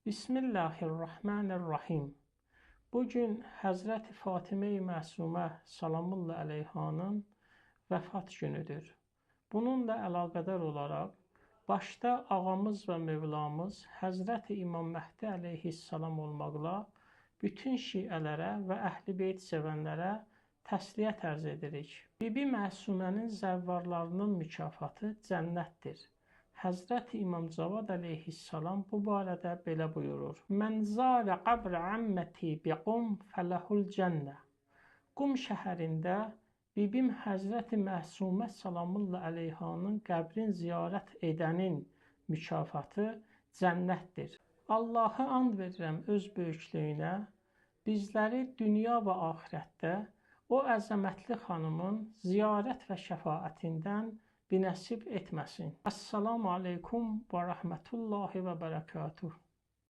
Bismillahirrahmanirrahim. Bugün Həzrəti Fatimə-i Məsumə salamullah əleyhanın vəfat günüdür. Bununla əlaqədar olaraq başda ağamız və Mövlamız Həzrəti İmam Məhdi əleyhissalam olmaqla bütün şiələrə və Əhl-i Beyt sevənlərə təsliyyət ərz edirik. Bibi Məsumənin zəvvarlarının mükafatı cənnətdir. Həzrəti İmam Cavad əleyhissalam bu barədə belə buyurur. Mən zərə qəbr əmməti biqum fələhul cənnə. Qum şəhərində bibim Həzrəti Məsumə salamullah əleyhanın qəbrin ziyarət edənin mükafatı cənnətdir. Allah'a and verirəm öz böyüklüyünə, bizləri dünya və axirətdə o əzəmətli xanımın ziyarət və şəfaətindən binəsib etməsin. Əssalamu aleykum və rəhmətullahi və bərəkatuhu.